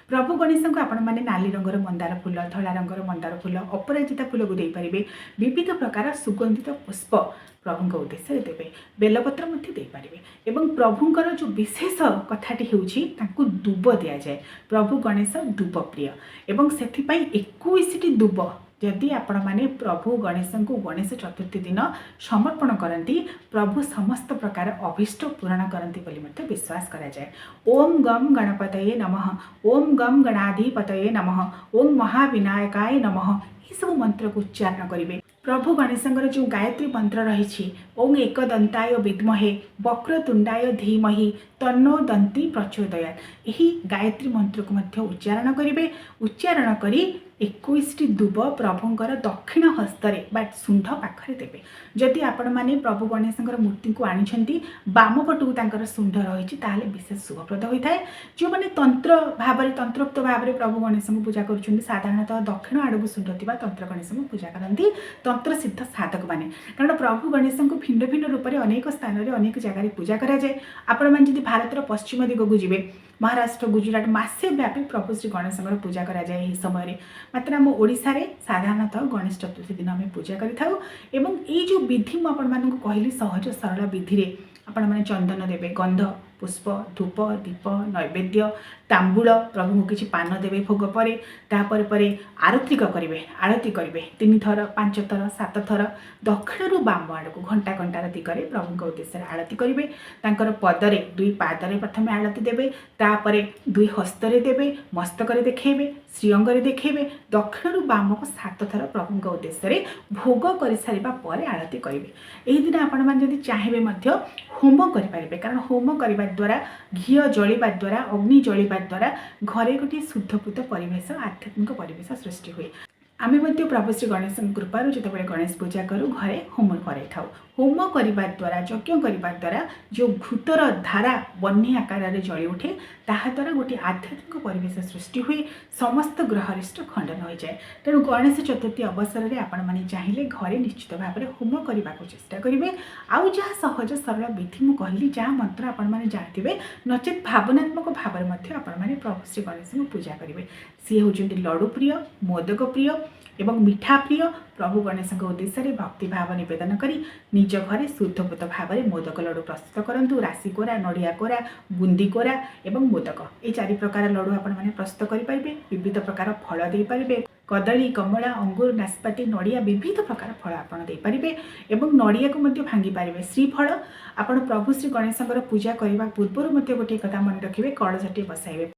प्रभु गणेश को आपण मैंने नाली रंगर मंदार फूल धला रंगर मंदार फूल अपराजिता फूल को देपारे विविध प्रकार सुगंधित पुष्प प्रभु उद्देश्य देवे बेलपत्र देपारे एवं प्रभुंर जो विशेष कथाटी हूँ दुब दि जाए। प्रभु गणेश दुब प्रिय एवं से 21 दुब जदि आपण मैंने प्रभु गणेश को गणेश चतुर्थी दिन समर्पण करती प्रभु समस्त प्रकार अभीष्ट पूरण करती बोली विश्वास करा जाए। ओम गम गणपतये नमः, ओम गम गणाधिपतये नमः, ओम महाविनायकाय नमः, ये सब मंत्र को उच्चारण करेंगे। प्रभु गणेश जो गायत्री मंत्र रही ओं एकदंताय विद्महे वक्रतुंडाय धीमहि तन्नो दंती प्रचोदयात् यही गायत्री मंत्र को उच्चारण करेंगे। उच्चारण करी 21 दुब प्रभुंर दक्षिण हस्तरे बा शुंढ पाखरे देवे। जदि आपण मैंने प्रभु गणेश मूर्ति को आनी बाम पटू तर शुंढ रही विशेष शुभप्रद होता है। जो मैंने तंत्र भाव तंत्रोक्त भाव प्रभु गणेश को पूजा कर साधारणतः दक्षिण आड़ को शुंढ थी तंत्र गणेश को पूजा करती तंत्र सिद्ध साधक मैंने, कारण प्रभु गणेश को भिन्न भिन्न रूप से अनेक स्थान में अनेक जगह पूजा कराए। आपण मैंने जब भारतर पश्चिम दिग को जी महाराष्ट्र गुजरात मसे व्यापी प्रभु श्री गणेश पूजा कराए। समय मात्र आम ओडिशा रे साधारणतः गणेश चतुर्थी दिन आम पूजा करें। जो विधि मुझे कहली सहज सरल विधि आपण मैंने चंदन देवे, गंध पुष्प धूप दीप नैवेद्य तांबूल प्रभु को किसी पान देवे भोग पर तापर आरती करेंगे। आरती करेंगे 3 थर 5 थर 7 थर दक्षिण बाम आड़ को घंटा घंटार दिगरे प्रभु उद्देश्य आरती करेंगे। तांकर पदरे 2 पादरे प्रथम आरती देवे, तापर 2 हस्तरे देवे, मस्तक देखेबे, श्रीअंगरे देखेबे, दक्षिण बाम को 7 थर प्रभु उद्देश्य भोग कर सारा पर आरती करेंगे। यही दिन आपण मैंने जब चाहिए होम करेंगे, कारण होम करने द्वारा घी जलिबा द्वारा अग्नि जलिबा द्वारा घरे गोटे शुद्धपूत परिवेश आध्यात्मिक परिवेश सृष्टि हुए। आम प्रभु श्री गणेश कृपार जो गणेश पूजा करूँ घरे होम कर होम करने द्वारा यज्ञ करने द्वारा जो भूतर धारा बन्ही आकार जली उठे ताद्वारा गोटे आध्यात्मिक परिवेश सृष्टि हुए, समस्त ग्रहरिष्ट खंडन हो जाए। तेणु गणेश चतुर्थी अवसर में आपण मैंने चाहिए घरे निश्चित भाव में होम करने को चेष्टा करेंगे। आउ जहाँ सहज सरल विधि मुझे कहली जहाँ मंत्र आपण मैंने जानते नचेत भावनात्मक भाव में आपण मैंने प्रभु श्री गणेश को पूजा करेंगे। सी हूँ लड्डू प्रिय, मोदक प्रिय एवं मिठा प्रिय। प्रभु गणेश उद्देश्य भक्ति भाव नवेदन करी निज घरे शुद्धपूत भाव में मोदक लड्डू प्रस्तुत करूँ। राशि कोरा, नड़िया कोरा, बुंदी कोरा एवं मोदक ये 4 प्रकार लड्डू आपण मैंने प्रस्तुत करेंगे। विविध प्रकार फल दे पारे, कदली कमला अंगूर नाशपाती नड़िया विविध प्रकार फल आपड़ देपारे एवं नड़िया को भांगी पारे। श्रीफल आपड़ प्रभु श्री गणेश पूजा करने पूर्व गोटे कथा मन रखिए, कलशटी बसाइबे।